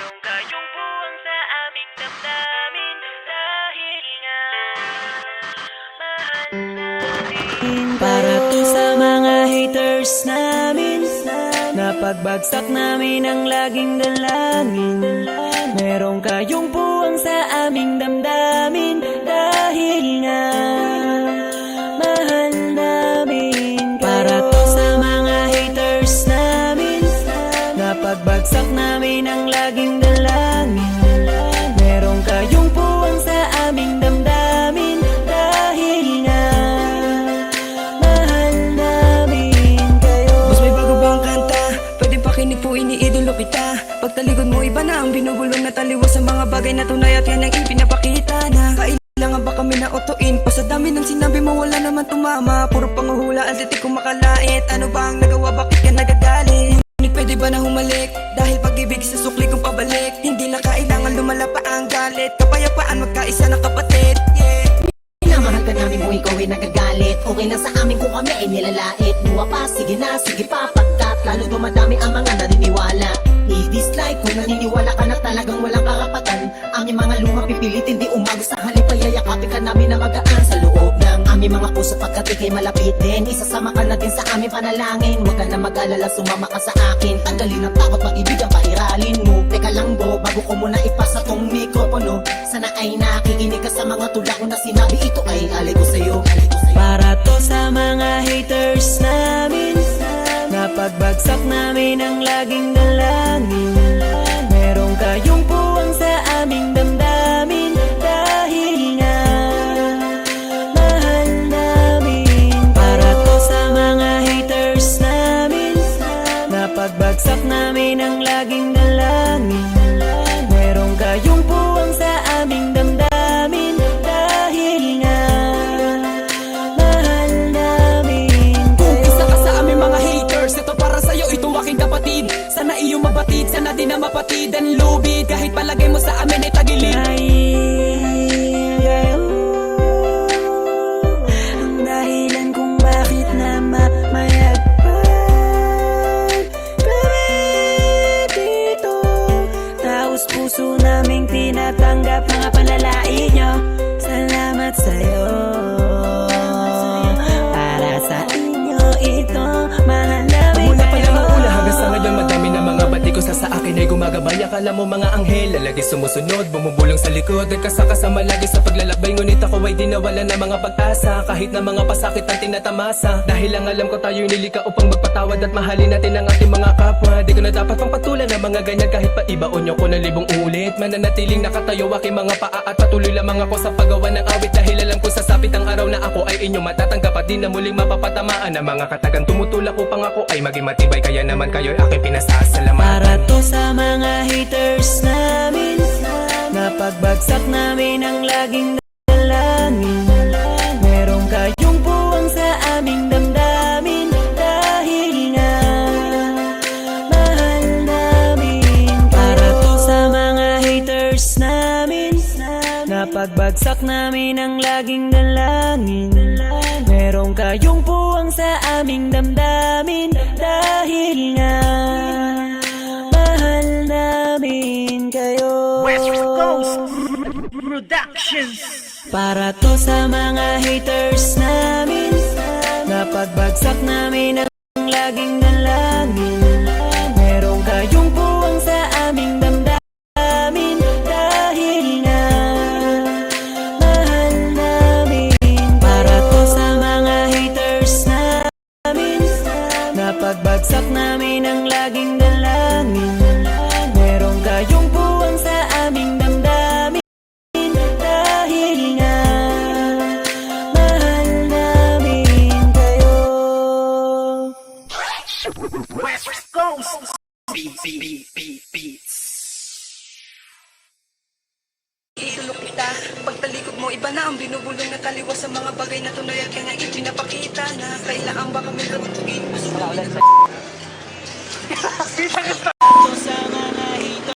Meron kayong buwang sa aming damdamin dahil nga mahal namin. Para to sa mga haters namin na pagbagsak namin ang laging dalangin. Meron kayong buwang sa aming damdamin dahil nga mahal namin. Para to sa mga haters namin na pagbagsak namin ang laging dalangin. Meron kayong buwang sa aming damdamin dahil nga mahal namin kayo. Mas may bago bang kanta? Pwede pakinig po, iniidolo kita. Pagtalikod mo iba na ang binubulong na taliwas sa mga bagay na tunay at yan ang ipinapakita na kailangan ba kami na otuin? Pa sa dami ng sinabi mo wala naman tumama. Puro panguhula ang titik kong makalait. Ano ba ang nagawa, bakit ka nagagalit? Ngunit pwede ba na humalik? Dahil pag-ibig sa sukli kong pabalik. Hindi na kailangan lumala pa ang galit. Kapayapaan magkaisa ng kapatid, yeah. Minamahal ka namin kung ikaw ay nagagalit. Okay lang sa amin kung kami ay nilalait. Buwa pa, sige na, sige pa. Pagkat lalo dumadami ang mga naniniwala. I-dislike kung naniniwala ka na talagang walang karapatan. Aming mga lunga pipilitin di umago sa halip ay yayakapin ka namin na magaan sa loob ng aming mga puso pagkat ikay malapit din. Isasama ka na din sa aming panalangin. Huwag ka na mag-alala, sumama ka sa akin. Tanggalin ang takot, pag-ibig ang pairalin mo. Teka lang bro, bago ko muna ipasa tong mikropono. Sana ay nakikinig ka sa mga tula ko na sinabi. Ito ay alay ko sa'yo. Para to sa mga haters namin na pagbagsak namin ang laging dalangin. Meron kayong puwang sa aming damdamin dahil nga mahal namin. Para to sa mga haters namin na pagbagsak namin ang laging dalangin. Meron kayong puwang sa aming damdamin dahil nga mahal namin kayo. Isa ka sa aming mga haters. Ito para sa'yo, ito aking kapatid. Sana iyong mabatid, sana din na mapatid ang lubid. Kahit palagay mo sa amin ay tagilid. Dahil kayo ang dahilan kung bakit na mamayagpag kami dito. Taos puso naming tinatanggap mga panlalait nyo. Salamat sa'yo. Para sa inyo ito, mahal namin Mula pa lang ang kayo. una hanggang sa ngayon, madami na mga bati ko sa akin ay gumagabay. Akala mo mga anghel, lagi sumusunod, bumubulong sa likod. Nagkasakasama lagi sa paglalakbay, ngunit ako ay di nawala ng mga pag-asa. Kahit na mga pasakit ang tinatamasa. Dahil lang alam ko tayo'y nilika upang magpatawad at mahalin natin ang ating mga kapwa. Di ko na dapat pang patulan ng mga ganyan kahit pa ibaon nyo ko ng libong ulit. Mananatiling nakatayo aking mga paa at patuloy lamang ako sa paggawa ng awit. Dahil alam ko sasapit ang araw na ako ay inyong matatanggap at di na muling mapapatamaan ng mga katagang tumutulak upang ako ay maging matibay. Kaya naman kayo'y aking pinasasalamatan. Para to sa mga haters namin na pagbagsak namin ang laging dalangin. Meron kayong buwang sa aming damdamin dahil nga mahal namin. Para to sa mga haters namin na pagbagsak namin ang laging dalangin. Meron kayong buwang sa aming damdamin dahil nga mahal namin kayo. West Coast Productions. Para to sa mga haters namin na pagbagsak namin ang laging dalangin. Meron kayong buwang sa aming damdamin dahil nga mahal namin. Para to sa mga haters namin na pagbagsak namin ang laging dalangin. Meron kayong buwang sa aming damdamin dahil nga mahal namin kayo. West Coast Beats. Idolo kita, pagtalikod mo iba na ang binubulong na taliwas sa mga bagay na tunay at yan ang ipinapakita na kailangan ba kami lutuin.